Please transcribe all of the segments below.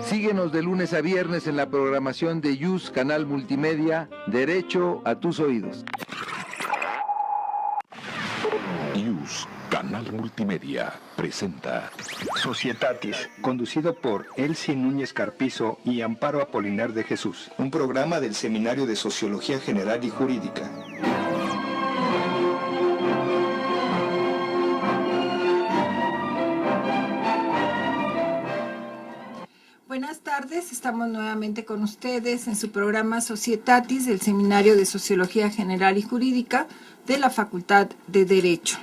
Síguenos de lunes a viernes en la programación de YUS Canal Multimedia, Derecho a tus oídos. YUS Canal Multimedia presenta Societatis, conducido por Elsie Núñez Carpizo y Amparo Apolinar de Jesús. Un programa del Seminario de Sociología General y Jurídica. Buenas tardes, estamos nuevamente con ustedes en su programa Societatis del Seminario de Sociología General y Jurídica de la Facultad de Derecho.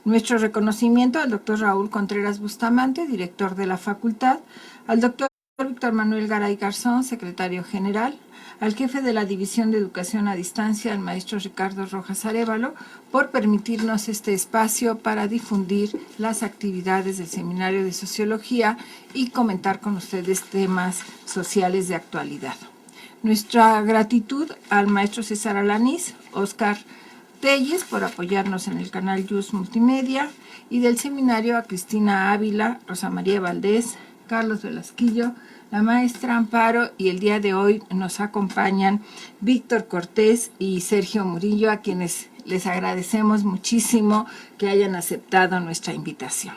Nuestro reconocimiento al doctor Raúl Contreras Bustamante, director de la facultad, al doctor Víctor Manuel Garay Garzón, secretario general, al jefe de la División de Educación a Distancia, el maestro Ricardo Rojas Arévalo, por permitirnos este espacio para difundir las actividades del Seminario de Sociología y comentar con ustedes temas sociales de actualidad. Nuestra gratitud al maestro César Alanís, Oscar Telles, por apoyarnos en el canal YUS Multimedia, y del seminario a Cristina Ávila, Rosa María Valdés, Carlos Velasquillo, la maestra Amparo, y el día de hoy nos acompañan Víctor Cortés y Sergio Murillo, a quienes les agradecemos muchísimo que hayan aceptado nuestra invitación.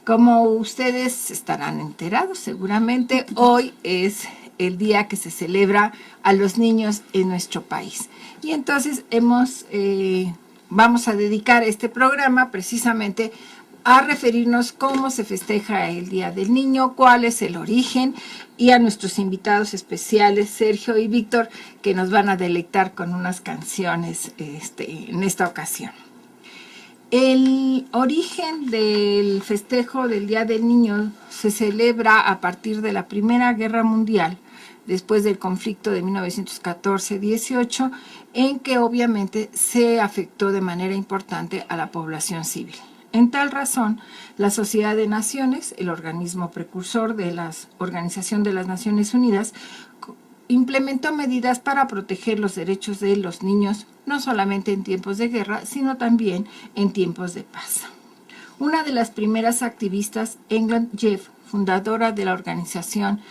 Como ustedes estarán enterados, seguramente hoy es el día que se celebra a los niños en nuestro país. Y entonces vamos a dedicar este programa precisamente a referirnos cómo se festeja el Día del Niño, cuál es el origen, y a nuestros invitados especiales, Sergio y Víctor, que nos van a deleitar con unas canciones en esta ocasión. El origen del festejo del Día del Niño se celebra a partir de la Primera Guerra Mundial, después del conflicto de 1914-18, en que obviamente se afectó de manera importante a la población civil. En tal razón, la Sociedad de Naciones, el organismo precursor de la Organización de las Naciones Unidas, implementó medidas para proteger los derechos de los niños, no solamente en tiempos de guerra, sino también en tiempos de paz. Una de las primeras activistas, England Jeff, fundadora de la organización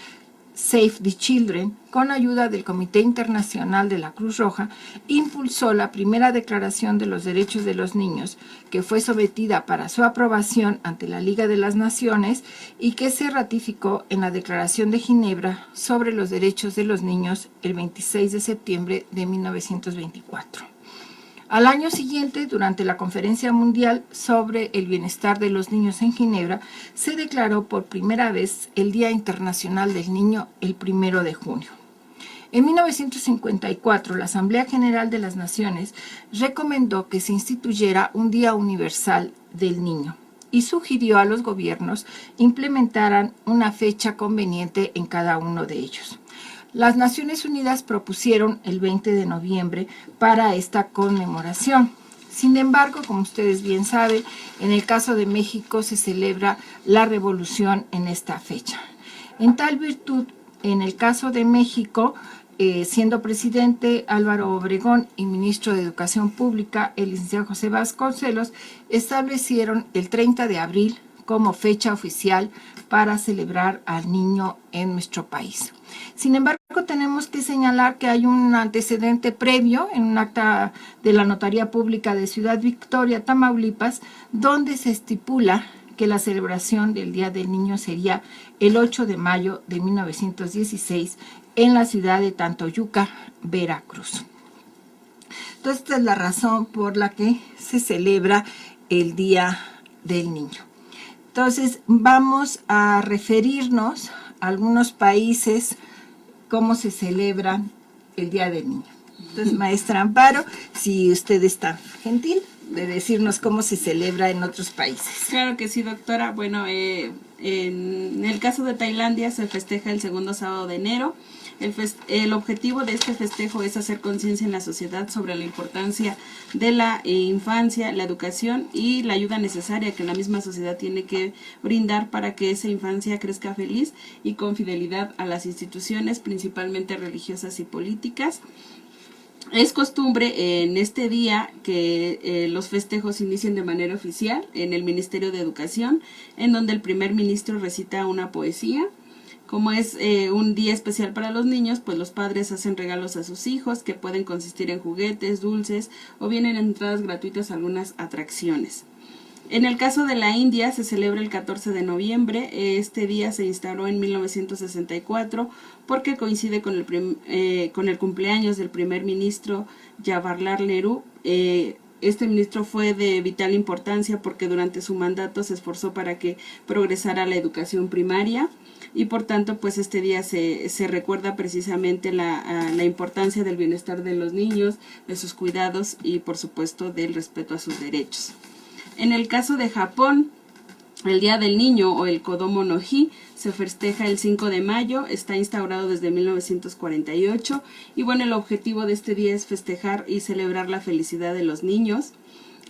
Save the Children, con ayuda del Comité Internacional de la Cruz Roja, impulsó la primera Declaración de los Derechos de los Niños, que fue sometida para su aprobación ante la Liga de las Naciones y que se ratificó en la Declaración de Ginebra sobre los Derechos de los Niños el 26 de septiembre de 1924. Al año siguiente, durante la Conferencia Mundial sobre el Bienestar de los Niños en Ginebra, se declaró por primera vez el Día Internacional del Niño el 1 de junio. En 1954, la Asamblea General de las Naciones recomendó que se instituyera un Día Universal del Niño y sugirió a los gobiernos implementaran una fecha conveniente en cada uno de ellos. Las Naciones Unidas propusieron el 20 de noviembre para esta conmemoración. Sin embargo, como ustedes bien saben, en el caso de México se celebra la Revolución en esta fecha. En tal virtud, en el caso de México, siendo presidente Álvaro Obregón y ministro de Educación Pública, el licenciado José Vasconcelos, establecieron el 30 de abril como fecha oficial para celebrar al niño en nuestro país. Sin embargo, tenemos que señalar que hay un antecedente previo en un acta de la Notaría Pública de Ciudad Victoria, Tamaulipas, donde se estipula que la celebración del Día del Niño sería el 8 de mayo de 1916 en la ciudad de Tantoyuca, Veracruz. Entonces, esta es la razón por la que se celebra el Día del Niño. Entonces, vamos a referirnos a algunos países cómo se celebra el Día del Niño. Entonces, maestra Amparo, si usted está gentil de decirnos cómo se celebra en otros países. Claro que sí, doctora. Bueno, En el caso de Tailandia se festeja el segundo sábado de enero. El objetivo de este festejo es hacer conciencia en la sociedad sobre la importancia de la infancia, la educación y la ayuda necesaria que la misma sociedad tiene que brindar para que esa infancia crezca feliz y con fidelidad a las instituciones, principalmente religiosas y políticas. Es costumbre en este día que los festejos inicien de manera oficial en el Ministerio de Educación, en donde el primer ministro recita una poesía. Como es un día especial para los niños, pues los padres hacen regalos a sus hijos que pueden consistir en juguetes, dulces o bien en entradas gratuitas a algunas atracciones. En el caso de la India se celebra el 14 de noviembre. Este día se instauró en 1964 porque coincide con el cumpleaños del primer ministro Jawaharlal Nehru. Este ministro fue de vital importancia porque durante su mandato se esforzó para que progresara la educación primaria y por tanto pues este día se recuerda precisamente la importancia del bienestar de los niños, de sus cuidados y por supuesto del respeto a sus derechos. En el caso de Japón, el Día del Niño o el Kodomo no Hi se festeja el 5 de mayo, está instaurado desde 1948 y bueno, el objetivo de este día es festejar y celebrar la felicidad de los niños.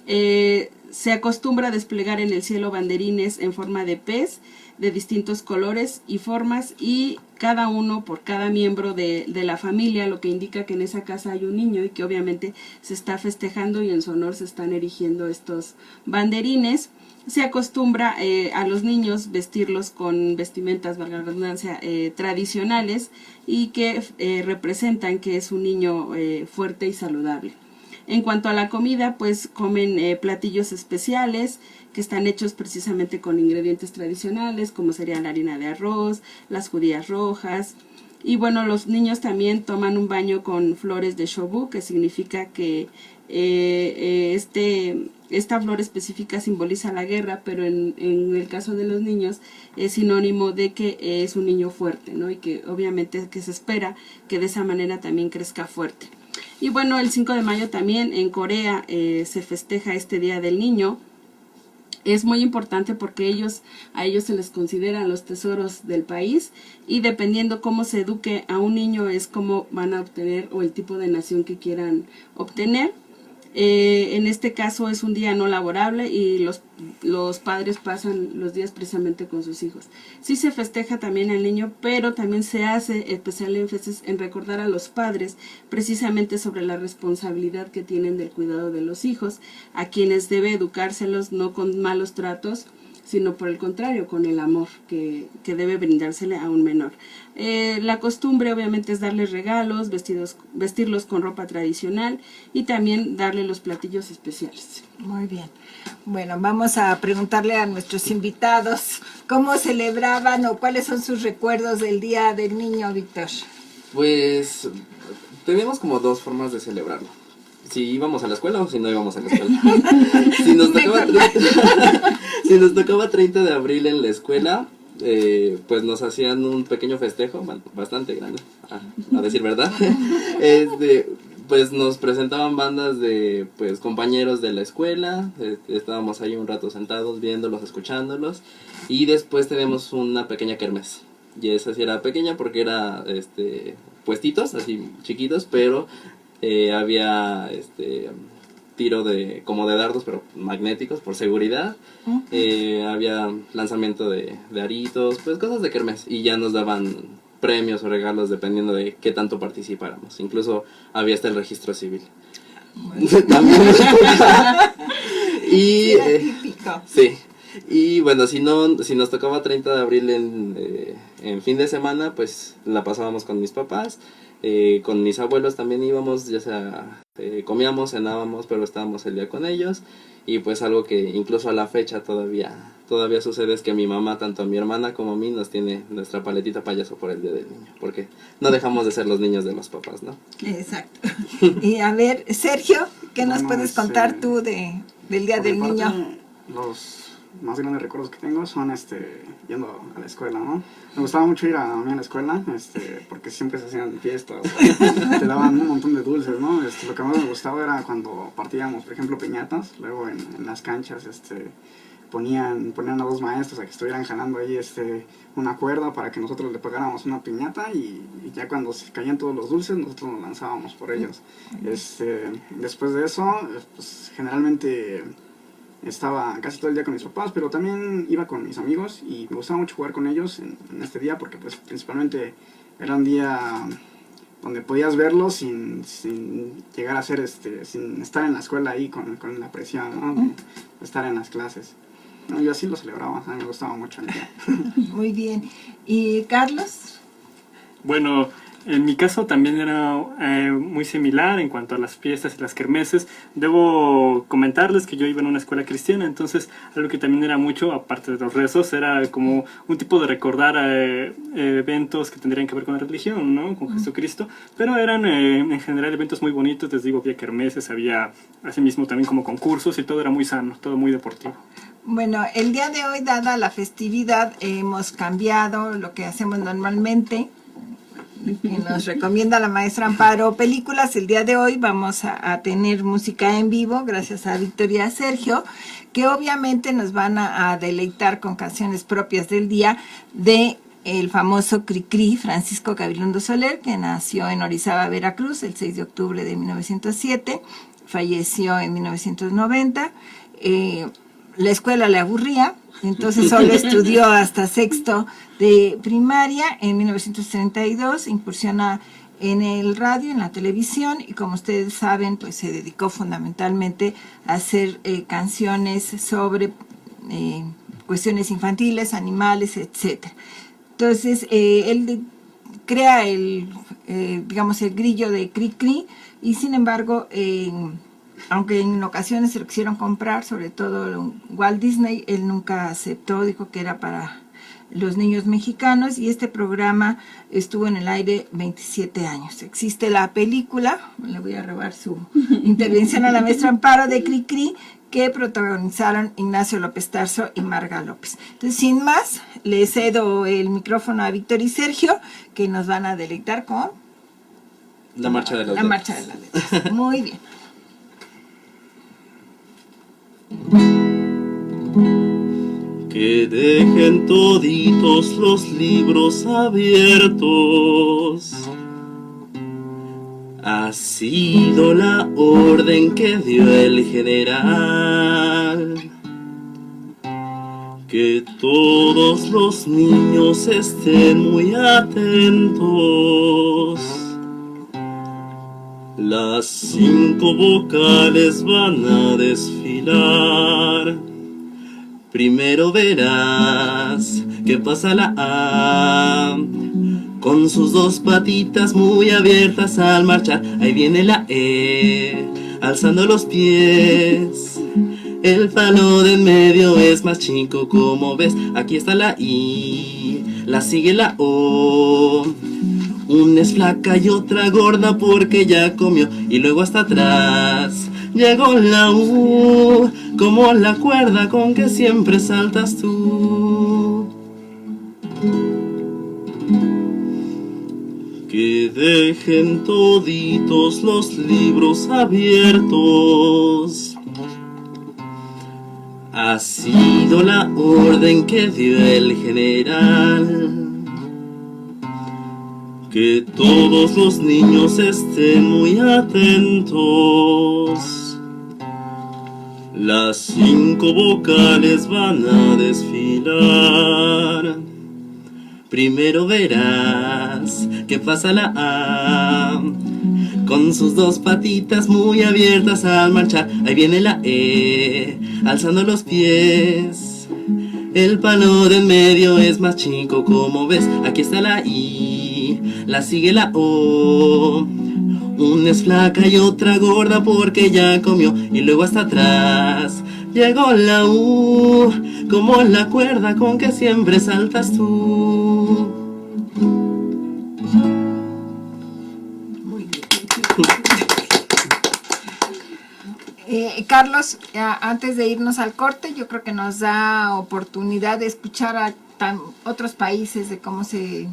Se acostumbra a desplegar en el cielo banderines en forma de pez de distintos colores y formas y cada uno por cada miembro de la familia, lo que indica que en esa casa hay un niño y que obviamente se está festejando y en su honor se están erigiendo estos banderines. Se acostumbra a los niños vestirlos con vestimentas, valga la redundancia, tradicionales y que representan que es un niño fuerte y saludable. En cuanto a la comida, pues comen platillos especiales que están hechos precisamente con ingredientes tradicionales, como sería la harina de arroz, las judías rojas. Y bueno, los niños también toman un baño con flores de shobu, que significa que esta flor específica simboliza la guerra, pero en el caso de los niños es sinónimo de que es un niño fuerte, ¿no? Y que obviamente que se espera que de esa manera también crezca fuerte. Y bueno, el 5 de mayo también en Corea se festeja este Día del Niño. Es muy importante porque a ellos se les consideran los tesoros del país y dependiendo cómo se eduque a un niño es cómo van a obtener o el tipo de nación que quieran obtener. En este caso es un día no laborable y los padres pasan los días precisamente con sus hijos. Sí se festeja también al niño, pero también se hace especial énfasis en recordar a los padres precisamente sobre la responsabilidad que tienen del cuidado de los hijos, a quienes debe educárselos no con malos tratos, sino por el contrario, con el amor que debe brindársele a un menor. La costumbre obviamente es darles regalos, vestirlos con ropa tradicional y también darle los platillos especiales. Muy bien. Bueno, vamos a preguntarle a nuestros invitados cómo celebraban o cuáles son sus recuerdos del Día del Niño, Víctor. Pues teníamos como dos formas de celebrarlo. Si íbamos a la escuela o si no íbamos a la escuela. Si nos tocaba 30 de abril en la escuela, pues nos hacían un pequeño festejo, bastante grande, a decir verdad. Pues nos presentaban bandas de pues compañeros de la escuela, estábamos ahí un rato sentados viéndolos, escuchándolos, y después tenemos una pequeña kermés. Y esa sí era pequeña porque era puestitos así chiquitos, pero había tiro como de dardos pero magnéticos por seguridad. Había lanzamiento de aritos, pues cosas de kermés, y ya nos daban premios o regalos dependiendo de qué tanto participáramos. Incluso había hasta el registro civil. También. Y típico. sí. Y bueno, si nos tocaba 30 de abril en fin de semana, pues la pasábamos con mis papás. Con mis abuelos también íbamos, ya sea comíamos, cenábamos, pero estábamos el día con ellos. Y pues algo que incluso a la fecha todavía sucede es que mi mamá, tanto a mi hermana como a mí, nos tiene nuestra paletita payaso por el Día del Niño, porque no dejamos de ser los niños de los papás, ¿no? Exacto. Y a ver, Sergio, ¿qué nos puedes contar tú del Día del Niño? Los más grandes recuerdos que tengo son yendo a la escuela, ¿no? Me gustaba mucho ir a mí a la escuela, porque siempre se hacían fiestas, te daban un montón de dulces, ¿no? Lo que más me gustaba era cuando partíamos, por ejemplo, piñatas, luego en las canchas, ponían a 2 maestros a que estuvieran jalando ahí una cuerda para que nosotros le pagáramos una piñata, y ya cuando se caían todos los dulces nosotros nos lanzábamos por ellos. Después de eso, pues generalmente estaba casi todo el día con mis papás, pero también iba con mis amigos y me gustaba mucho jugar con ellos en este día, porque pues principalmente era un día donde podías verlos sin llegar a ser sin estar en la escuela ahí con la presión, ¿no? De estar en las clases. No, yo así lo celebraba, a mí me gustaba mucho el día. Muy bien. ¿Y Carlos? Bueno, en mi caso también era muy similar en cuanto a las fiestas y las kermeses. Debo comentarles que yo iba en una escuela cristiana, entonces algo que también era mucho, aparte de los rezos, era como un tipo de recordar eventos que tendrían que ver con la religión, ¿no? Con Jesucristo, pero eran en general eventos muy bonitos. Les digo, había kermeses, había asimismo también como concursos, y todo era muy sano, todo muy deportivo. Bueno, el día de hoy, dada la festividad, hemos cambiado lo que hacemos normalmente, que nos recomienda la maestra Amparo películas. El día de hoy vamos a tener música en vivo, gracias a Victoria y a Sergio, que obviamente nos van a deleitar con canciones propias del día de el famoso Cricri Francisco Gabilondo Soler, que nació en Orizaba, Veracruz, el 6 de octubre de 1907, falleció en 1990. La escuela le aburría, entonces solo estudió hasta sexto de primaria. En 1932 incursiona en el radio, en la televisión, y como ustedes saben, pues se dedicó fundamentalmente a hacer canciones sobre cuestiones infantiles, animales, etc. Entonces él crea el grillo de Cricri, y sin embargo, aunque en ocasiones se lo quisieron comprar, sobre todo Walt Disney, él nunca aceptó, dijo que era para los niños mexicanos, y este programa estuvo en el aire 27 años. Existe la película, le voy a robar su intervención a la maestra Amparo, de Cricri, que protagonizaron Ignacio López Tarso y Marga López. Entonces, sin más, le cedo el micrófono a Víctor y Sergio, que nos van a deleitar con La Marcha de las La Marcha de las Letras. Muy bien. Que dejen toditos los libros abiertos. Ha sido la orden que dio el general. Que todos los niños estén muy atentos. Las 5 vocales van a desfilar. Primero verás que pasa la A, con sus 2 patitas muy abiertas al marchar. Ahí viene la E, alzando los pies. El palo de en medio es más chico, como ves. Aquí está la I, la sigue la O. Una es flaca y otra gorda porque ya comió. Y luego hasta atrás llegó la U, como la cuerda con que siempre saltas tú. Que dejen toditos los libros abiertos. Ha sido la orden que dio el general. Que todos los niños estén muy atentos. Las 5 vocales van a desfilar. Primero verás que pasa la A, con sus 2 patitas muy abiertas al marchar. Ahí viene la E, alzando los pies. El palo de en medio es más chico, como ves. Aquí está la I, la sigue la O. Una es flaca y otra gorda porque ya comió. Y luego hasta atrás llegó la U, como la cuerda con que siempre saltas tú. Muy bien. Carlos, antes de irnos al corte, yo creo que nos da oportunidad de escuchar a otros países de cómo se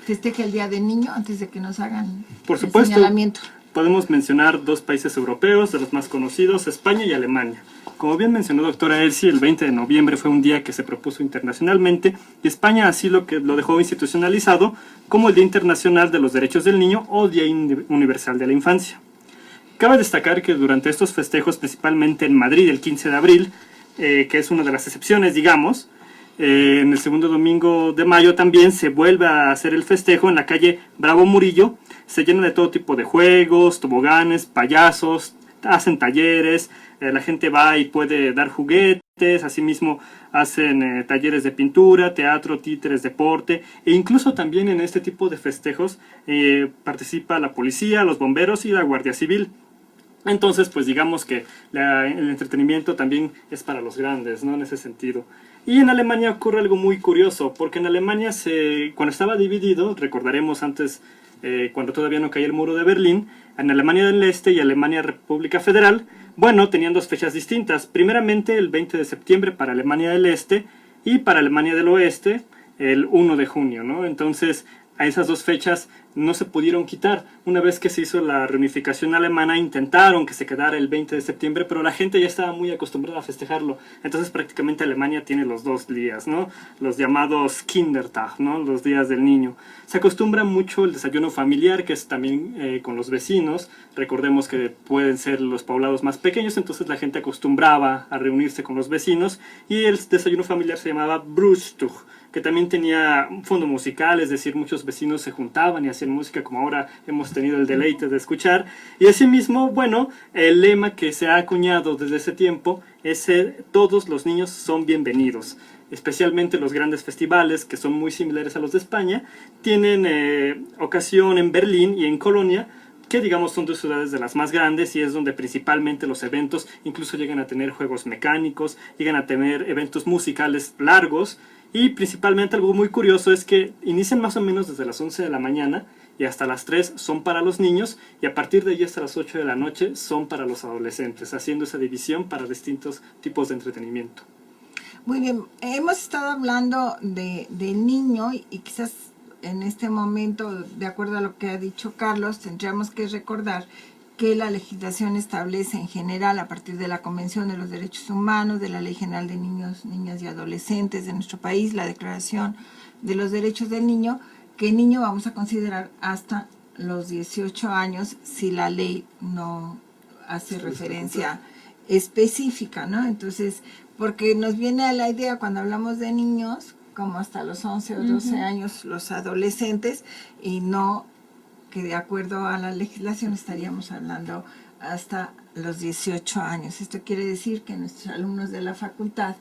festeja el Día del Niño, antes de que nos hagan Por el supuesto. señalamiento. podemos mencionar 2 países europeos, de los más conocidos, España y Alemania. Como bien mencionó doctora Elsie, el 20 de noviembre fue un día que se propuso internacionalmente y España así lo dejó institucionalizado como el Día Internacional de los Derechos del Niño o Día Universal de la Infancia. Cabe destacar que durante estos festejos, principalmente en Madrid el 15 de abril, que es una de las excepciones, digamos, en el segundo domingo de mayo también se vuelve a hacer el festejo en la calle Bravo Murillo. Se llena de todo tipo de juegos, toboganes, payasos, hacen talleres, la gente va y puede dar juguetes, asimismo hacen talleres de pintura, teatro, títeres, deporte, e incluso también en este tipo de festejos participa la policía, los bomberos y la Guardia Civil. Entonces, pues digamos que el entretenimiento también es para los grandes, ¿no? En ese sentido. Y en Alemania ocurre algo muy curioso, porque en Alemania, cuando estaba dividido, recordaremos antes, cuando todavía no caía el muro de Berlín, en Alemania del Este y Alemania República Federal, bueno, tenían 2 fechas distintas. Primeramente, el 20 de septiembre para Alemania del Este y para Alemania del Oeste, el 1 de junio, ¿no? Entonces, a esas 2 fechas no se pudieron quitar. Una vez que se hizo la reunificación alemana, intentaron que se quedara el 20 de septiembre, pero la gente ya estaba muy acostumbrada a festejarlo. Entonces prácticamente Alemania tiene los 2 días, ¿no? Los llamados Kindertag, ¿no? Los días del niño. Se acostumbra mucho el desayuno familiar, que es también con los vecinos. Recordemos que pueden ser los poblados más pequeños, entonces la gente acostumbraba a reunirse con los vecinos. Y el desayuno familiar se llamaba Brühstück, que también tenía un fondo musical, es decir, muchos vecinos se juntaban y hacían música, como ahora hemos tenido el deleite de escuchar. Y asimismo, bueno, el lema que se ha acuñado desde ese tiempo es todos los niños son bienvenidos. Especialmente los grandes festivales, que son muy similares a los de España, tienen ocasión en Berlín y en Colonia, que digamos son 2 ciudades de las más grandes y es donde principalmente los eventos incluso llegan a tener juegos mecánicos, llegan a tener eventos musicales largos. Y principalmente algo muy curioso es que inician más o menos desde las 11 de la mañana y hasta las 3 son para los niños y a partir de allí hasta las 8 de la noche son para los adolescentes, haciendo esa división para distintos tipos de entretenimiento. Muy bien, hemos estado hablando del niño y quizás en este momento, de acuerdo a lo que ha dicho Carlos, tendríamos que recordar que la legislación establece en general, a partir de la Convención de los Derechos Humanos, de la Ley General de Niños, Niñas y Adolescentes de nuestro país, la Declaración de los Derechos del Niño, que el niño vamos a considerar hasta los 18 años si la ley no hace referencia específica, ¿no? Entonces, porque nos viene a la idea cuando hablamos de niños, como hasta los 11 o 12 años los adolescentes, y no que de acuerdo a la legislación estaríamos hablando hasta los 18 años. Esto quiere decir que nuestros alumnos de la facultad,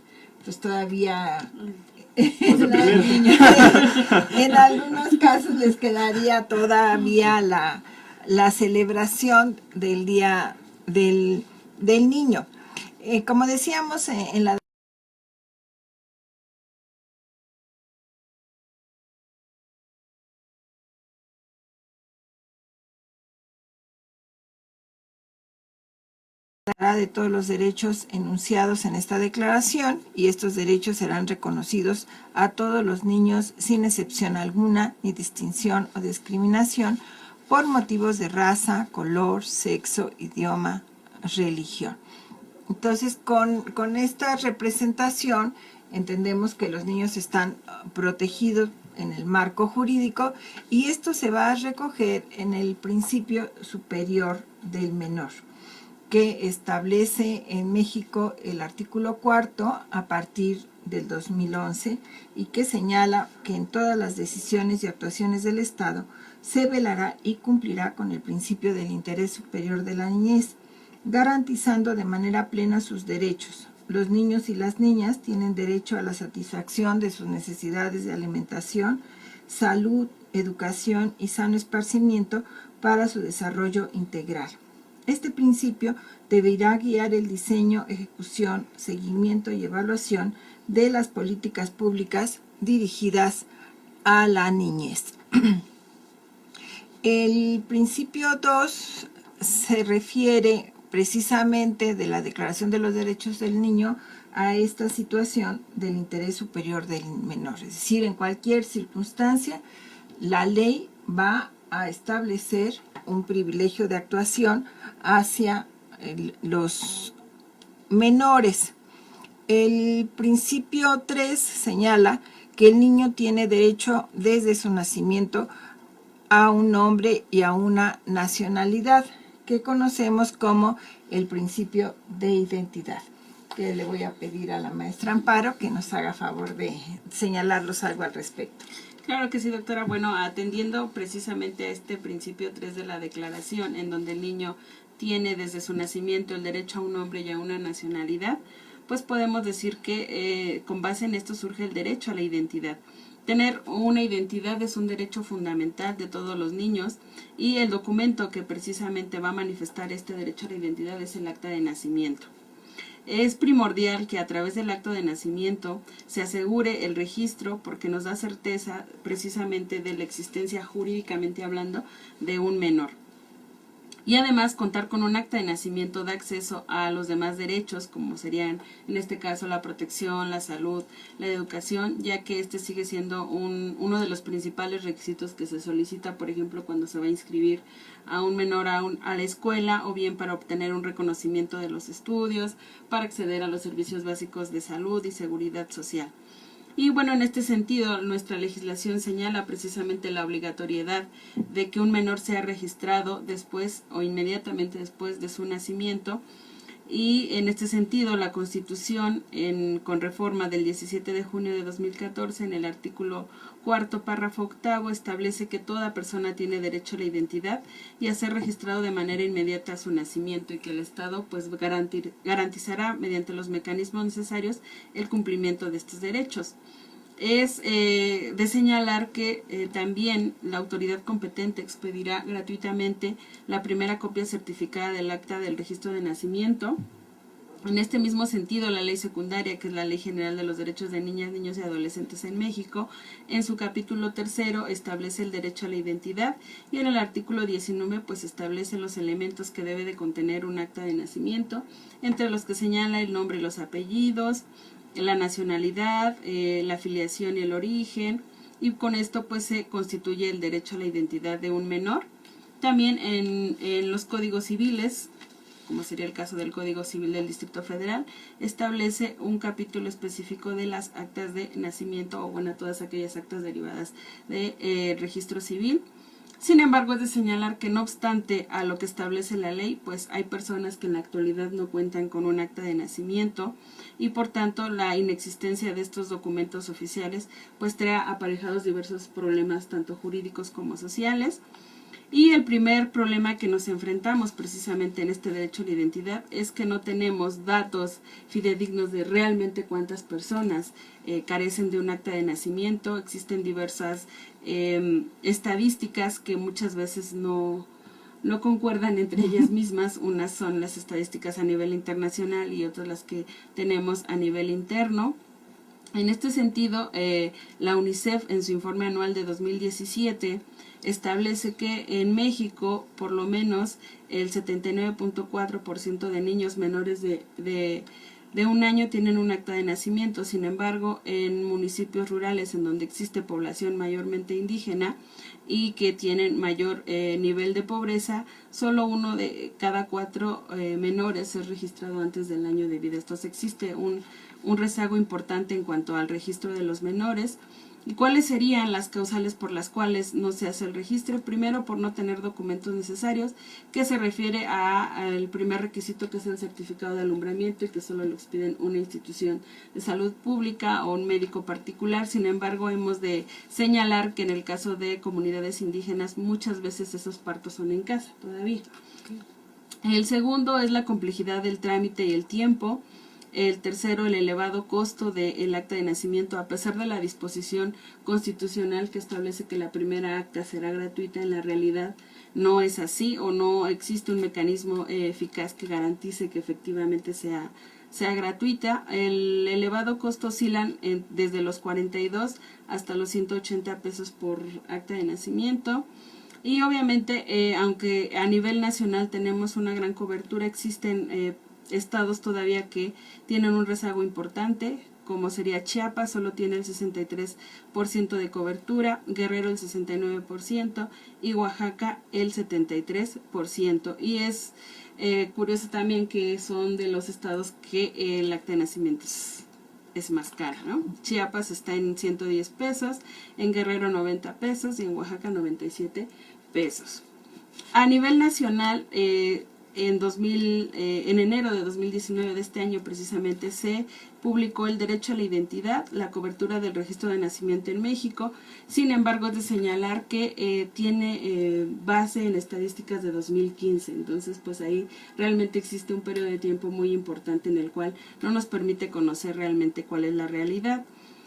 pues todavía en algunos casos les quedaría todavía la celebración del Día del Niño. Como decíamos en la de todos los derechos enunciados en esta declaración, y estos derechos serán reconocidos a todos los niños sin excepción alguna, ni distinción o discriminación por motivos de raza, color, sexo, idioma, religión. Entonces, con esta representación entendemos que los niños están protegidos en el marco jurídico y esto se va a recoger en el principio superior del menor, que establece en México el artículo 4 a partir del 2011 y que señala que en todas las decisiones y actuaciones del Estado se velará y cumplirá con el principio del interés superior de la niñez, garantizando de manera plena sus derechos. Los niños y las niñas tienen derecho a la satisfacción de sus necesidades de alimentación, salud, educación y sano esparcimiento para su desarrollo integral. Este principio deberá guiar el diseño, ejecución, seguimiento y evaluación de las políticas públicas dirigidas a la niñez. El principio 2 se refiere precisamente de la Declaración de los Derechos del Niño a esta situación del interés superior del menor. Es decir, en cualquier circunstancia, la ley va a establecer un privilegio de actuación hacia los menores. El principio 3 señala que el niño tiene derecho desde su nacimiento a un nombre y a una nacionalidad, que conocemos como el principio de identidad, que le voy a pedir a la maestra Amparo que nos haga favor de señalarlos algo al respecto. Claro que sí, doctora. Bueno, atendiendo precisamente a este principio 3 de la declaración, en donde el niño tiene desde su nacimiento el derecho a un nombre y a una nacionalidad, pues podemos decir que con base en esto surge el derecho a la identidad. Tener una identidad es un derecho fundamental de todos los niños, y el documento que precisamente va a manifestar este derecho a la identidad es el acta de nacimiento. Es primordial que a través del acta de nacimiento se asegure el registro, porque nos da certeza precisamente de la existencia, jurídicamente hablando, de un menor. Y además contar con un acta de nacimiento da acceso a los demás derechos, como serían en este caso la protección, la salud, la educación, ya que este sigue siendo uno de los principales requisitos que se solicita, por ejemplo, cuando se va a inscribir a un menor a la escuela, o bien para obtener un reconocimiento de los estudios, para acceder a los servicios básicos de salud y seguridad social. Y bueno, en este sentido, nuestra legislación señala precisamente la obligatoriedad de que un menor sea registrado después o inmediatamente después de su nacimiento. Y en este sentido, la Constitución, con reforma del 17 de junio de 2014, en el artículo 4, párrafo 8, establece que toda persona tiene derecho a la identidad y a ser registrado de manera inmediata a su nacimiento, y que el Estado pues garantizará mediante los mecanismos necesarios el cumplimiento de estos derechos. Es de señalar que también la autoridad competente expedirá gratuitamente la primera copia certificada del acta del registro de nacimiento. En este mismo sentido, la ley secundaria, que es la Ley General de los Derechos de Niñas, Niños y Adolescentes en México, en su capítulo 3 establece el derecho a la identidad, y en el artículo 19 pues establece los elementos que debe de contener un acta de nacimiento, entre los que señala el nombre y los apellidos, la nacionalidad, la filiación y el origen, y con esto pues se constituye el derecho a la identidad de un menor. También en los códigos civiles, como sería el caso del Código Civil del Distrito Federal, establece un capítulo específico de las actas de nacimiento, o bueno, todas aquellas actas derivadas de registro civil. Sin embargo, es de señalar que no obstante a lo que establece la ley, pues hay personas que en la actualidad no cuentan con un acta de nacimiento, y por tanto la inexistencia de estos documentos oficiales pues trae aparejados diversos problemas, tanto jurídicos como sociales. Y el primer problema que nos enfrentamos precisamente en este derecho a la identidad es que no tenemos datos fidedignos de realmente cuántas personas carecen de un acta de nacimiento. Existen diversas estadísticas que muchas veces no concuerdan entre ellas mismas. Unas son las estadísticas a nivel internacional y otras las que tenemos a nivel interno. En este sentido, la UNICEF, en su informe anual de 2017, establece que en México por lo menos el 79.4% de niños menores de un año tienen un acta de nacimiento. Sin embargo, en municipios rurales en donde existe población mayormente indígena y que tienen mayor nivel de pobreza, solo 1 de cada 4 menores es registrado antes del año de vida. Entonces existe un rezago importante en cuanto al registro de los menores. ¿Y cuáles serían las causales por las cuales no se hace el registro? Primero, por no tener documentos necesarios, que se refiere al primer requisito, que es el certificado de alumbramiento, y que solo lo expiden una institución de salud pública o un médico particular. Sin embargo, hemos de señalar que en el caso de comunidades indígenas muchas veces esos partos son en casa todavía. El segundo es la complejidad del trámite y el tiempo. El tercero, el elevado costo del acta de nacimiento. A pesar de la disposición constitucional que establece que la primera acta será gratuita, en la realidad no es así, o no existe un mecanismo eficaz que garantice que efectivamente sea gratuita. El elevado costo oscilan desde los 42 hasta los 180 pesos por acta de nacimiento. Y obviamente, aunque a nivel nacional tenemos una gran cobertura, existen estados todavía que tienen un rezago importante. como sería Chiapas, solo tiene el 63% de cobertura, Guerrero el 69% y Oaxaca el 73%. Y es curioso también que son de los estados que el acta de nacimiento es más cara, ¿no? Chiapas está en 110 pesos, en Guerrero 90 pesos y en Oaxaca 97 pesos. A nivel nacional, en enero de 2019 de este año precisamente se publicó el derecho a la identidad, la cobertura del registro de nacimiento en México. Sin embargo, es de señalar que tiene base en estadísticas de 2015, entonces pues ahí realmente existe un periodo de tiempo muy importante en el cual no nos permite conocer realmente cuál es la realidad.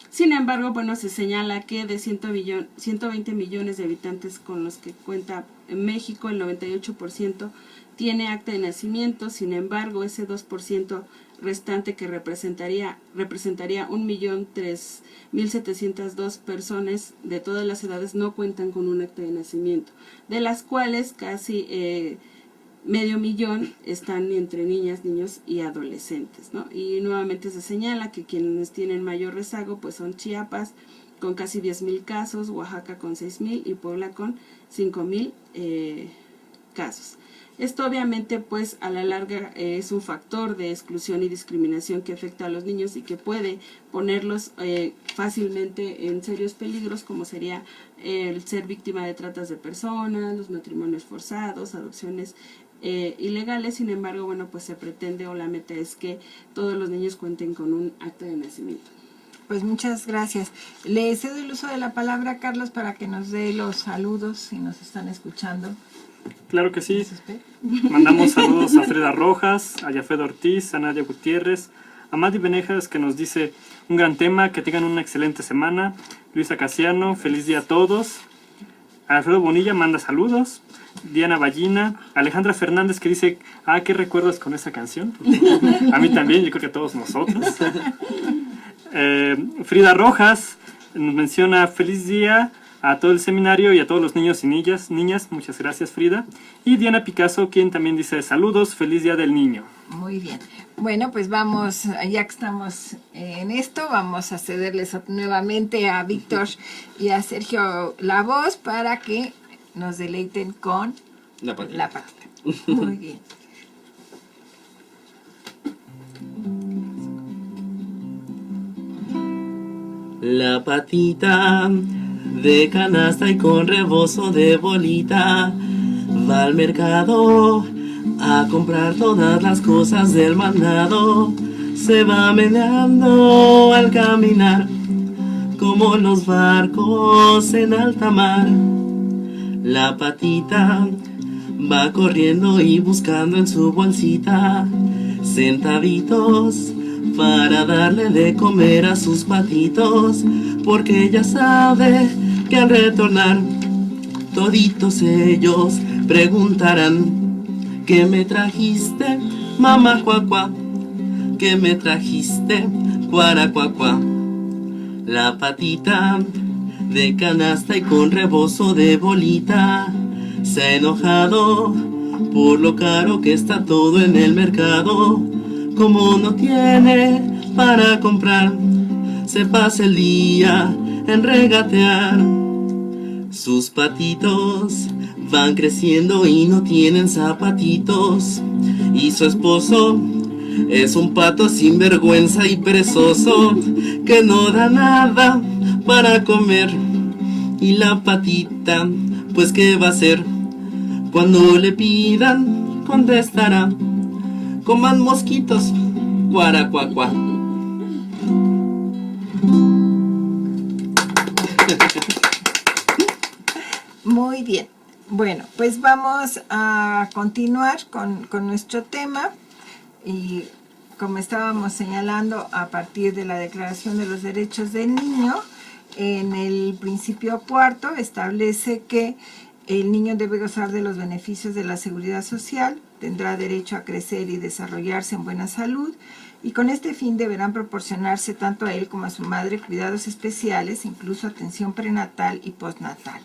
Sin embargo, bueno, se señala que de 120 millones de habitantes con los que cuenta México, el 98% tiene acta de nacimiento. Sin embargo, ese 2% restante que representaría 1.003.702 personas de todas las edades no cuentan con un acta de nacimiento, de las cuales casi medio millón están entre niñas, niños y adolescentes, ¿no? Y nuevamente se señala que quienes tienen mayor rezago pues son Chiapas con casi 10,000 casos, Oaxaca con 6,000 y Puebla con 5,000 casos. Esto obviamente pues a la larga es un factor de exclusión y discriminación que afecta a los niños y que puede ponerlos fácilmente en serios peligros, como sería el ser víctima de tratas de personas, los matrimonios forzados, adopciones ilegales. Sin embargo, bueno, pues se pretende, o la meta es que todos los niños cuenten con un acta de nacimiento. Pues muchas gracias. Le cedo el uso de la palabra a Carlos para que nos dé los saludos si nos están escuchando. Claro que sí. Mandamos saludos a Frida Rojas, a Yafet Ortiz, a Nadia Gutiérrez, a Madi Benejas, que nos dice un gran tema, que tengan una excelente semana. Luisa Casiano, feliz día a todos. Alfredo Bonilla manda saludos. Diana Ballina, Alejandra Fernández, que dice, ¿qué recuerdas con esa canción? A mí también, yo creo que a todos nosotros. Frida Rojas nos menciona feliz día a todo el seminario y a todos los niños y niñas. Muchas gracias, Frida. Y Diana Picasso, quien también dice saludos, feliz día del niño. Muy bien. Bueno, pues vamos, ya que estamos en esto, vamos a cederles nuevamente a Víctor y a Sergio la voz para que nos deleiten con la patita. Muy bien. La patita de canasta y con rebozo de bolita va al mercado a comprar todas las cosas del mandado. Se va meneando al caminar como los barcos en alta mar. La patita va corriendo y buscando en su bolsita centavitos para darle de comer a sus patitos, porque ella sabe que al retornar toditos ellos preguntarán: ¿qué me trajiste, mamá cuacuá? ¿Qué me trajiste, cuara cuacuá? La patita de canasta y con rebozo de bolita se ha enojado por lo caro que está todo en el mercado. Como no tiene para comprar, se pasa el día en regatear. Sus patitos van creciendo y no tienen zapatitos, y su esposo es un pato sin vergüenza y perezoso que no da nada para comer. Y la patita, pues ¿qué va a hacer? Cuando le pidan, contestará: coman mosquitos, cuaracuacuá. Muy bien. Bueno, pues vamos a continuar con nuestro tema. Y como estábamos señalando, a partir de la Declaración de los Derechos del Niño, en el principio cuarto establece que el niño debe gozar de los beneficios de la seguridad social, tendrá derecho a crecer y desarrollarse en buena salud, y con este fin deberán proporcionarse tanto a él como a su madre cuidados especiales, incluso atención prenatal y postnatal.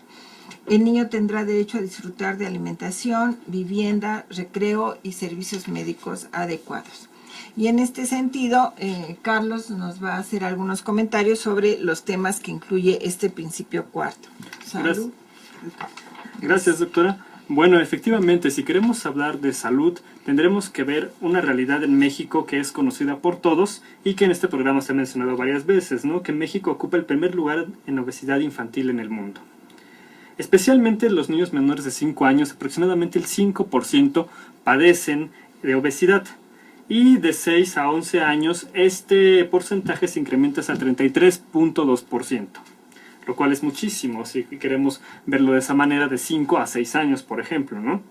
El niño tendrá derecho a disfrutar de alimentación, vivienda, recreo y servicios médicos adecuados. Y en este sentido, Carlos nos va a hacer algunos comentarios sobre los temas que incluye este principio cuarto. Salud. Gracias, doctora. Bueno, efectivamente, si queremos hablar de salud, tendremos que ver una realidad en México que es conocida por todos y que en este programa se ha mencionado varias veces, ¿no? Que México ocupa el primer lugar en obesidad infantil en el mundo. Especialmente los niños menores de 5 años, aproximadamente el 5% padecen de obesidad. Y de 6 a 11 años, este porcentaje se incrementa hasta el 33.2%. Lo cual es muchísimo, si queremos verlo de esa manera, de 5 a 6 años, por ejemplo, ¿no?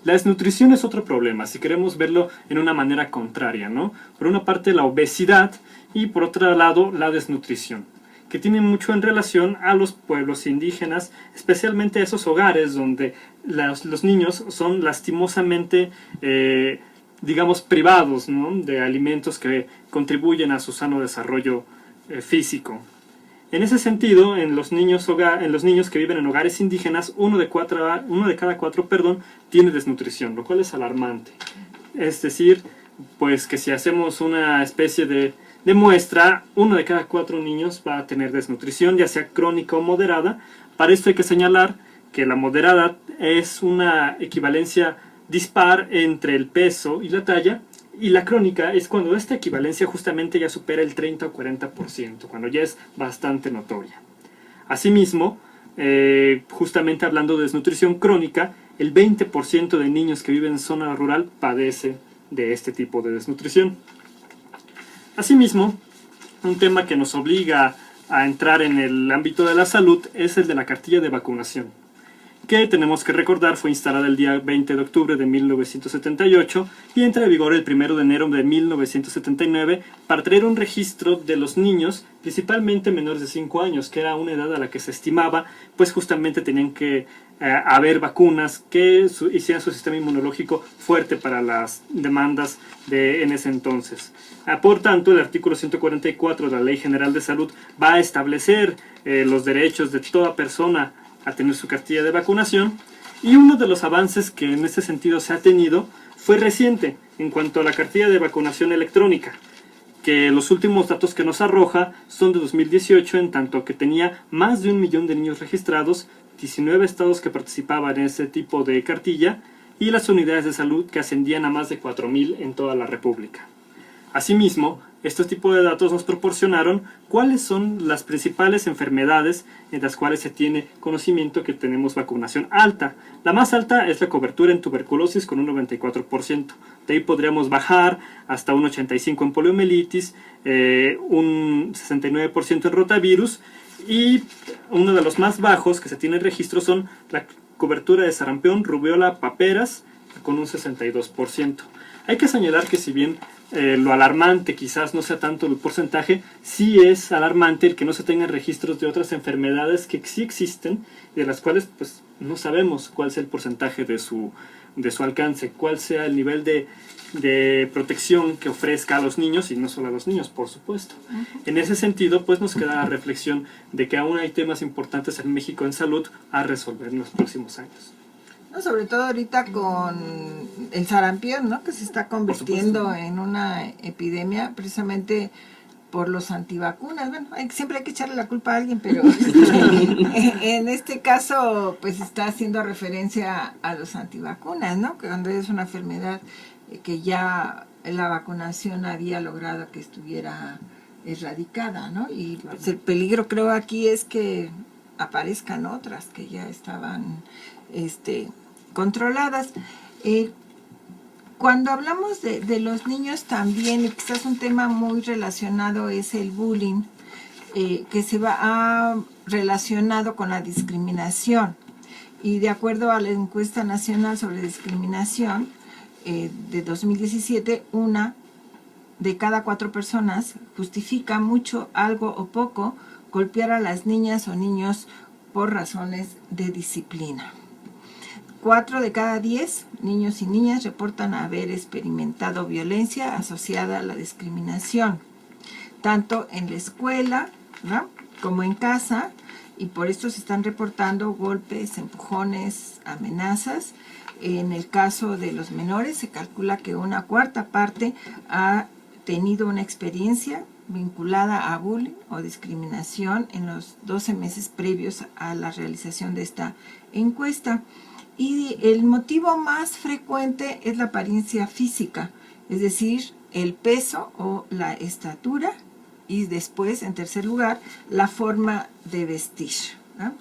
La desnutrición es otro problema, si queremos verlo en una manera contraria, ¿no? Por una parte la obesidad y por otro lado la desnutrición, que tiene mucho en relación a los pueblos indígenas, especialmente a esos hogares donde los niños son lastimosamente, digamos, privados, ¿no? De alimentos que contribuyen a su sano desarrollo físico. En ese sentido, en los niños que viven en hogares indígenas, uno de cada cuatro tiene desnutrición, lo cual es alarmante. Es decir, pues que si hacemos una especie de muestra, 1 de cada 4 niños va a tener desnutrición, ya sea crónica o moderada. Para esto hay que señalar que la moderada es una equivalencia dispar entre el peso y la talla, y la crónica es cuando esta equivalencia justamente ya supera el 30 o 40%, cuando ya es bastante notoria. Asimismo, justamente hablando de desnutrición crónica, el 20% de niños que viven en zona rural padece de este tipo de desnutrición. Asimismo, un tema que nos obliga a entrar en el ámbito de la salud es el de la cartilla de vacunación, que tenemos que recordar fue instalada el día 20 de octubre de 1978 y entra en vigor el 1 de enero de 1979 para traer un registro de los niños, principalmente menores de 5 años, que era una edad a la que se estimaba, pues justamente tenían que haber vacunas que hicieran su sistema inmunológico fuerte para las demandas en ese entonces. Por tanto, el artículo 144 de la Ley General de Salud va a establecer los derechos de toda persona a tener su cartilla de vacunación, y uno de los avances que en este sentido se ha tenido fue reciente en cuanto a la cartilla de vacunación electrónica, que los últimos datos que nos arroja son de 2018, en tanto que tenía más de 1 millón de niños registrados, 19 estados que participaban en ese tipo de cartilla y las unidades de salud que ascendían a más de 4.000 en toda la República. Asimismo, estos tipos de datos nos proporcionaron cuáles son las principales enfermedades en las cuales se tiene conocimiento que tenemos vacunación alta. La más alta es la cobertura en tuberculosis con un 94%. De ahí podríamos bajar hasta un 85% en poliomielitis, un 69% en rotavirus, y uno de los más bajos que se tiene registro son la cobertura de sarampión, rubiola, paperas con un 62%. Hay que señalar que si bien lo alarmante quizás no sea tanto el porcentaje, sí es alarmante el que no se tengan registros de otras enfermedades que sí existen, de las cuales pues no sabemos cuál sea el porcentaje de su alcance, cuál sea el nivel de protección que ofrezca a los niños, y no solo a los niños, por supuesto. En ese sentido, pues nos queda la reflexión de que aún hay temas importantes en México en salud a resolver en los próximos años. No, sobre todo ahorita con el sarampión, ¿no? Que se está convirtiendo en una epidemia precisamente por los antivacunas. Bueno, siempre hay que echarle la culpa a alguien, pero en este caso pues está haciendo referencia a los antivacunas, ¿no? Que cuando es una enfermedad que ya la vacunación había logrado que estuviera erradicada, ¿no? Y pues, el peligro creo aquí es que aparezcan otras que ya estaban controladas. Cuando hablamos de los niños también, y quizás un tema muy relacionado es el bullying, que se va relacionado con la discriminación. Y de acuerdo a la encuesta nacional sobre discriminación de 2017, 1 de cada 4 personas justifica mucho, algo o poco golpear a las niñas o niños por razones de disciplina. 4 de cada 10 niños y niñas reportan haber experimentado violencia asociada a la discriminación, tanto en la escuela, ¿no?, como en casa, y por esto se están reportando golpes, empujones, amenazas, En el caso de los menores se calcula que una cuarta parte ha tenido una experiencia vinculada a bullying o discriminación en los 12 meses previos a la realización de esta encuesta. Y el motivo más frecuente es la apariencia física, es decir, el peso o la estatura, y después, en tercer lugar, la forma de vestir, ¿no?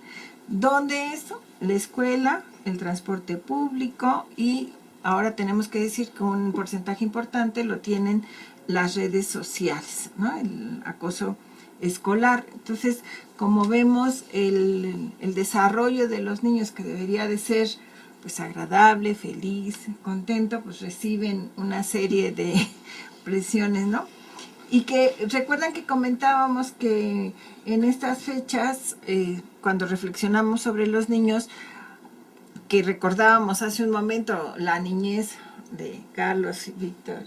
¿Dónde eso? La escuela, el transporte público, y ahora tenemos que decir que un porcentaje importante lo tienen las redes sociales, ¿no? El acoso escolar. Entonces, como vemos, el desarrollo de los niños, que debería de ser pues agradable, feliz, contento, pues reciben una serie de presiones, ¿no? Y que recuerdan que comentábamos que en estas fechas, cuando reflexionamos sobre los niños, que recordábamos hace un momento la niñez de Carlos y Víctor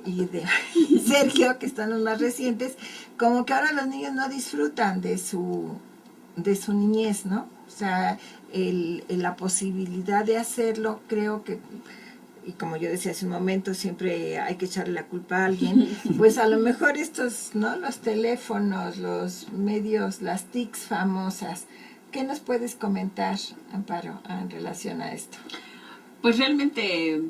y de Sergio, que están los más recientes, como que ahora los niños no disfrutan de su niñez, ¿no? O sea, la posibilidad de hacerlo, creo que, y como yo decía hace un momento, siempre hay que echarle la culpa a alguien, pues a lo mejor estos, ¿no? Los teléfonos, los medios, las TICs famosas. ¿Qué nos puedes comentar, Amparo, en relación a esto? Pues realmente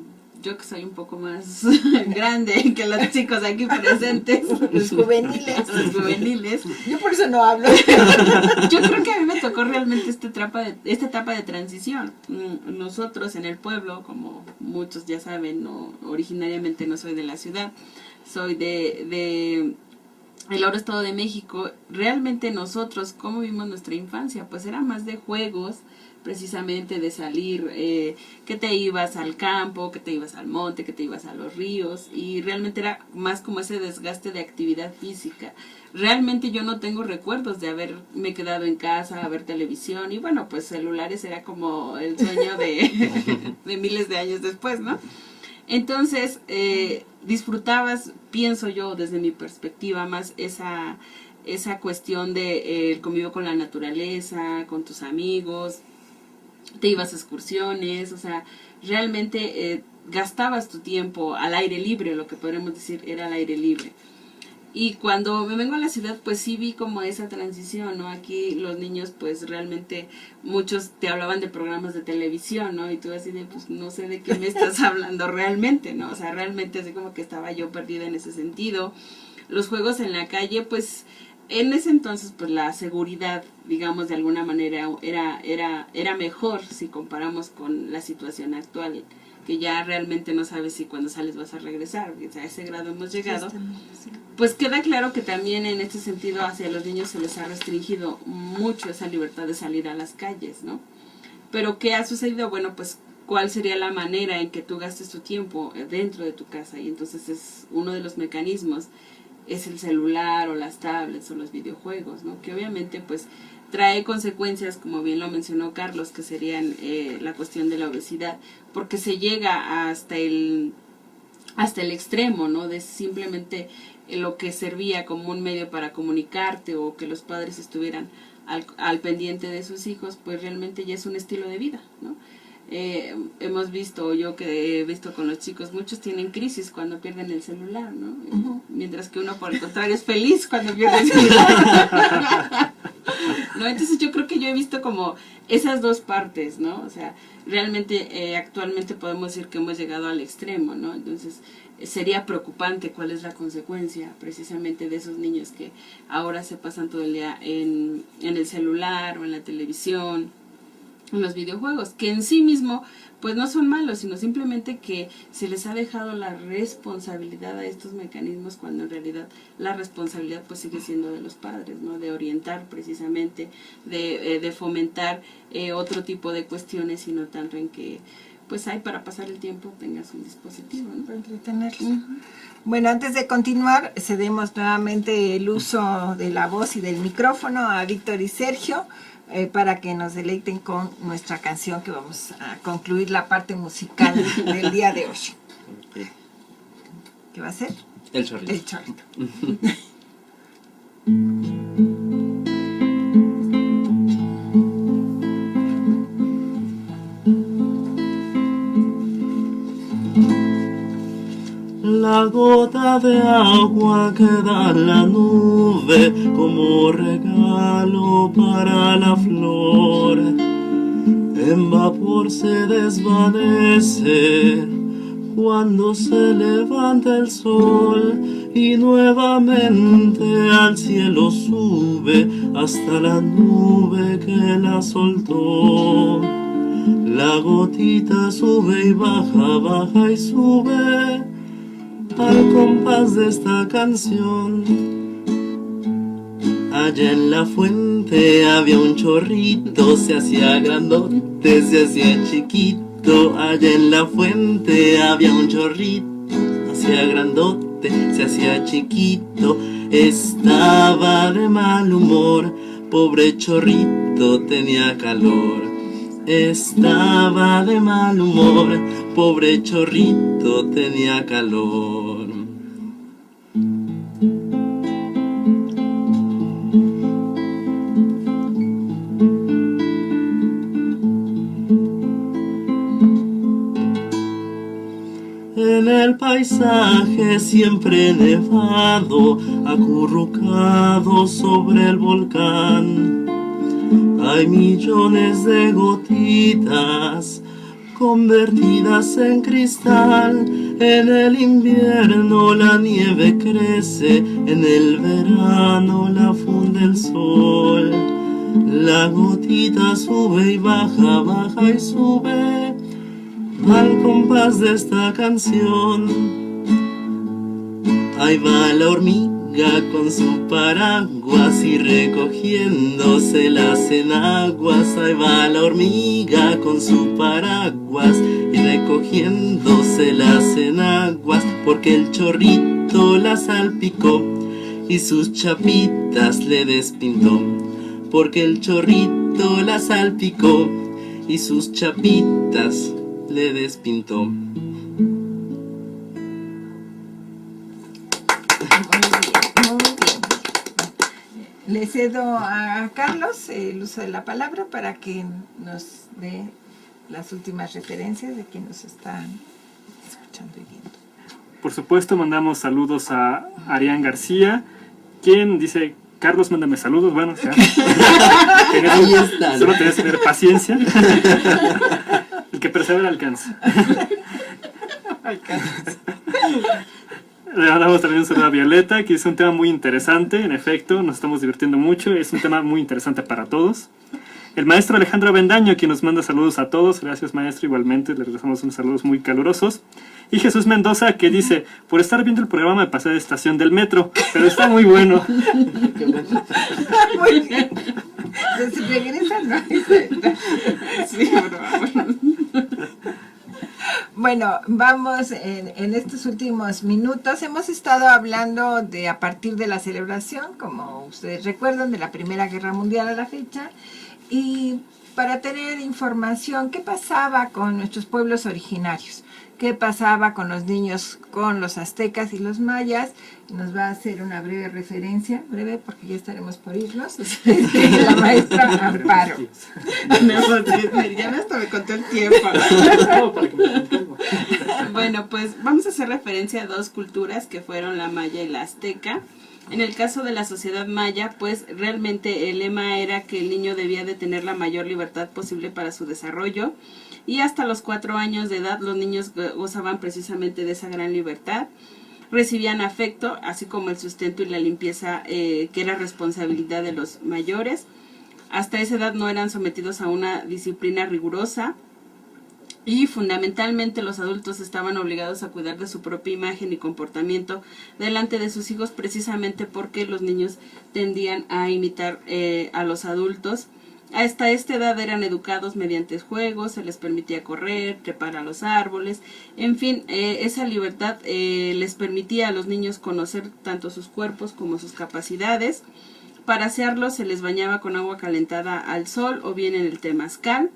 yo, que soy un poco más grande que los chicos aquí presentes, los juveniles, yo por eso no hablo. Yo creo que a mí me tocó realmente esta etapa de transición. Nosotros en el pueblo, como muchos ya saben, originariamente no soy de la ciudad, soy de el oro Estado de México. Realmente nosotros, ¿cómo vimos nuestra infancia? Pues era más de juegos, precisamente de salir, que te ibas al campo, que te ibas al monte, que te ibas a los ríos, y realmente era más como ese desgaste de actividad física. Realmente yo no tengo recuerdos de haberme quedado en casa a ver televisión, y bueno, pues celulares era como el sueño de miles de años después, ¿no? Entonces, disfrutabas, pienso yo desde mi perspectiva, más esa cuestión de el convivio con la naturaleza, con tus amigos, te ibas a excursiones, o sea, realmente gastabas tu tiempo al aire libre, lo que podríamos decir era al aire libre. Y cuando me vengo a la ciudad, pues sí vi como esa transición, ¿no? Aquí los niños, pues realmente muchos te hablaban de programas de televisión, ¿no? Y tú así de, pues no sé de qué me estás hablando realmente, ¿no? O sea, realmente así como que estaba yo perdida en ese sentido. Los juegos en la calle, pues en ese entonces, pues la seguridad, digamos, de alguna manera era mejor si comparamos con la situación actual, que ya realmente no sabes si cuando sales vas a regresar, a ese grado hemos llegado. Pues queda claro que también en este sentido hacia los niños se les ha restringido mucho esa libertad de salir a las calles, ¿no? Pero ¿qué ha sucedido? Bueno, pues ¿cuál sería la manera en que tú gastes tu tiempo dentro de tu casa? Y entonces es uno de los mecanismos, es el celular o las tablets o los videojuegos, ¿no? Que obviamente pues trae consecuencias, como bien lo mencionó Carlos, que serían la cuestión de la obesidad, porque se llega hasta el extremo, ¿no? De simplemente lo que servía como un medio para comunicarte o que los padres estuvieran al pendiente de sus hijos, pues realmente ya es un estilo de vida, ¿no? Hemos visto, yo que he visto con los chicos, muchos tienen crisis cuando pierden el celular, ¿no? Mientras que uno, por el contrario, es feliz cuando pierde el celular. ¿No? Entonces yo creo que yo he visto como esas dos partes, ¿no? O sea, realmente actualmente podemos decir que hemos llegado al extremo, ¿no? Entonces sería preocupante cuál es la consecuencia precisamente de esos niños que ahora se pasan todo el día en el celular o en la televisión, en los videojuegos, que en sí mismo pues no son malos, sino simplemente que se les ha dejado la responsabilidad a estos mecanismos, cuando en realidad la responsabilidad pues sigue siendo de los padres, ¿no? De orientar precisamente, de fomentar otro tipo de cuestiones, y no tanto en que pues hay para pasar el tiempo tengas un dispositivo, ¿no? Para entretenerlos. Bueno, antes de continuar, cedemos nuevamente el uso de la voz y del micrófono a Víctor y Sergio, para que nos deleiten con nuestra canción, que vamos a concluir la parte musical del día de hoy. Okay. ¿Qué va a ser? El Chorrito. El Chorrito. la gota de agua que da la nube como regalo para la flor. En vapor se desvanece cuando se levanta el sol y nuevamente al cielo sube hasta la nube que la soltó. La gotita sube y baja, baja y sube al compás de esta canción. Allá en la fuente había un chorrito, se hacía grandote, se hacía chiquito. Allá en la fuente había un chorrito, se hacía grandote, se hacía chiquito. Estaba de mal humor, pobre chorrito tenía calor. Estaba de mal humor, pobre chorrito tenía calor. En el paisaje siempre nevado, acurrucado sobre el volcán, hay millones de gotitas convertidas en cristal. En el invierno la nieve crece, en el verano la funde el sol. La gotita sube y baja, baja y sube al compás de esta canción. Ahí va la hormiga con su paraguas y recogiéndose las enaguas. Ahí va la hormiga con su paraguas y recogiéndose las enaguas, porque el chorrito la salpicó y sus chapitas le despintó. Porque el chorrito la salpicó y sus chapitas le despintó. Muy bien. Le cedo a Carlos el uso de la palabra para que nos dé las últimas referencias de quien nos están escuchando y viendo. Por supuesto, mandamos saludos a Arián García, quien dice: Carlos, mándame saludos. Bueno, ya. Ahí están. Solo tenés que tener paciencia. El que persevera alcanza. Le mandamos también un saludo a Violeta, que es un tema muy interesante. En efecto, nos estamos divirtiendo mucho. Es un tema muy interesante para todos. El maestro Alejandro Avendaño, quien nos manda saludos a todos. Gracias, maestro. Igualmente, le regresamos unos saludos muy calurosos. Y Jesús Mendoza, que dice: por estar viendo el programa me pasé de estación del metro, pero está muy bueno. Muy bien. Si regresan, no. Sí, bueno. Bueno, vamos en estos últimos minutos. Hemos estado hablando de, a partir de la celebración, como ustedes recuerdan, de la Primera Guerra Mundial a la fecha, y para tener información, ¿qué pasaba con nuestros pueblos originarios? ¿Qué pasaba con los niños, con los aztecas y los mayas? Nos va a hacer una breve referencia, breve porque ya estaremos por irnos, la maestra Amparo. Ya hasta me contó el tiempo. Bueno, pues vamos a hacer referencia a dos culturas que fueron la maya y la azteca. En el caso de la sociedad maya, pues realmente el lema era que el niño debía de tener la mayor libertad posible para su desarrollo, y hasta los 4 años de edad los niños gozaban precisamente de esa gran libertad. Recibían afecto, así como el sustento y la limpieza, que era responsabilidad de los mayores. Hasta esa edad no eran sometidos a una disciplina rigurosa, y fundamentalmente los adultos estaban obligados a cuidar de su propia imagen y comportamiento delante de sus hijos, precisamente porque los niños tendían a imitar a los adultos. Hasta esta edad eran educados mediante juegos, se les permitía correr, trepar a los árboles, en fin, esa libertad les permitía a los niños conocer tanto sus cuerpos como sus capacidades. Para asearlos se les bañaba con agua calentada al sol o bien en el temazcal,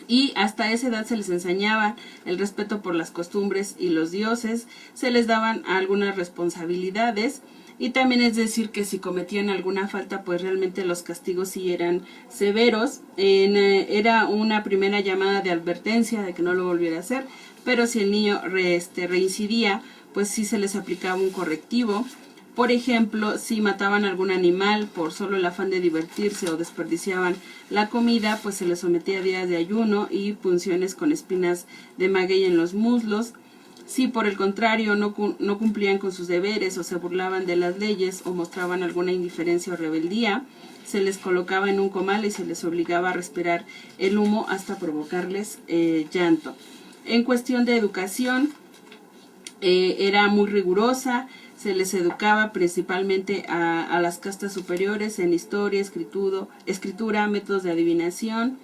y hasta esa edad se les enseñaba el respeto por las costumbres y los dioses, se les daban algunas responsabilidades. Y también es decir que si cometían alguna falta, pues realmente los castigos sí eran severos. Era una primera llamada de advertencia de que no lo volviera a hacer, pero si el niño reincidía, pues sí se les aplicaba un correctivo. Por ejemplo, si mataban algún animal por solo el afán de divertirse o desperdiciaban la comida, pues se les sometía a días de ayuno y punciones con espinas de maguey en los muslos. Si por el contrario no cumplían con sus deberes o se burlaban de las leyes o mostraban alguna indiferencia o rebeldía, se les colocaba en un comal y se les obligaba a respirar el humo hasta provocarles llanto. En cuestión de educación, era muy rigurosa. Se les educaba principalmente a las castas superiores en historia, escritura, métodos de adivinación,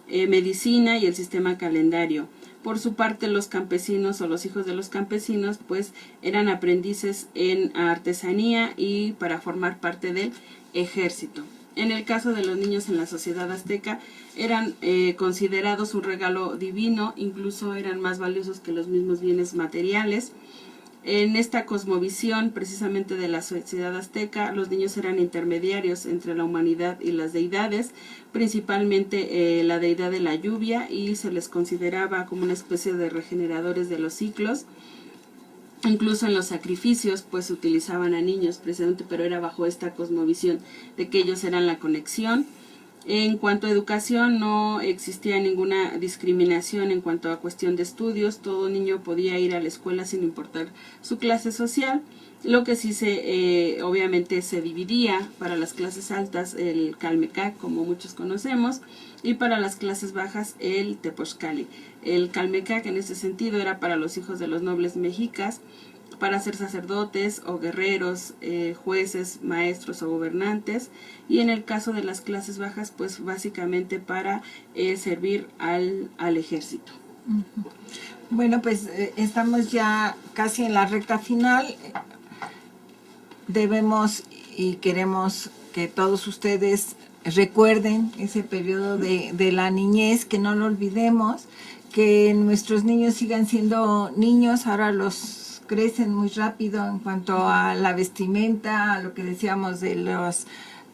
medicina y el sistema calendario. Por su parte, los campesinos o los hijos de los campesinos pues eran aprendices en artesanía y para formar parte del ejército. En el caso de los niños en la sociedad azteca, eran considerados un regalo divino, incluso eran más valiosos que los mismos bienes materiales. En esta cosmovisión precisamente de la sociedad azteca, los niños eran intermediarios entre la humanidad y las deidades, principalmente la deidad de la lluvia, y se les consideraba como una especie de regeneradores de los ciclos. Incluso en los sacrificios pues utilizaban a niños precisamente, pero era bajo esta cosmovisión de que ellos eran la conexión. En cuanto a educación, no existía ninguna discriminación en cuanto a cuestión de estudios. Todo niño podía ir a la escuela sin importar su clase social. Lo que sí obviamente se dividía para las clases altas el Calmecac, como muchos conocemos, y para las clases bajas el Tepochcali. El Calmecac en ese sentido era para los hijos de los nobles mexicas, para ser sacerdotes o guerreros, jueces, maestros o gobernantes, y en el caso de las clases bajas pues básicamente para servir al ejército. Bueno, pues estamos ya casi en la recta final. Debemos y queremos que todos ustedes recuerden ese periodo de la niñez, que no lo olvidemos, que nuestros niños sigan siendo niños. Ahora los crecen muy rápido en cuanto a la vestimenta, a lo que decíamos de los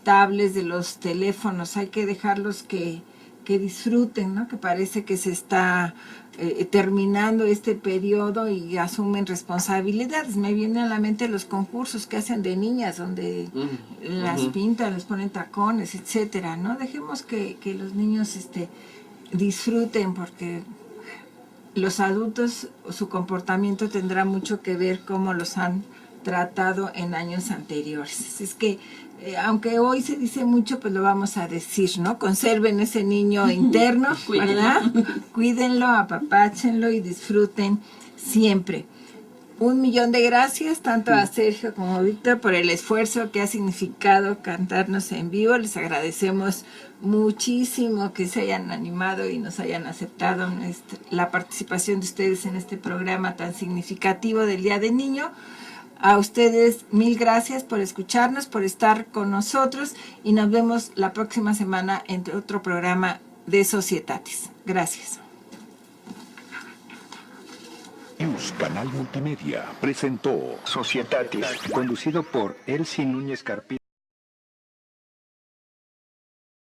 tablets, de los teléfonos. Hay que dejarlos que disfruten, ¿no? Que parece que se está terminando este periodo y asumen responsabilidades. Me vienen a la mente los concursos que hacen de niñas, donde las pintan, les ponen tacones, etcétera, ¿no? Dejemos que los niños disfruten, porque los adultos, su comportamiento tendrá mucho que ver cómo los han tratado en años anteriores. Es que, aunque hoy se dice mucho, pues lo vamos a decir, ¿no? Conserven ese niño interno, ¿verdad? Cuídenlo, apapáchenlo y disfruten siempre. 1,000,000 de gracias tanto a Sergio como a Víctor por el esfuerzo que ha significado cantarnos en vivo. Les agradecemos muchísimo que se hayan animado y nos hayan aceptado la participación de ustedes en este programa tan significativo del Día del Niño. A ustedes 1000 gracias por escucharnos, por estar con nosotros, y nos vemos la próxima semana en otro programa de Societatis. Gracias. Yus Canal Multimedia presentó Societatis, conducido por Elsie Núñez Carpio.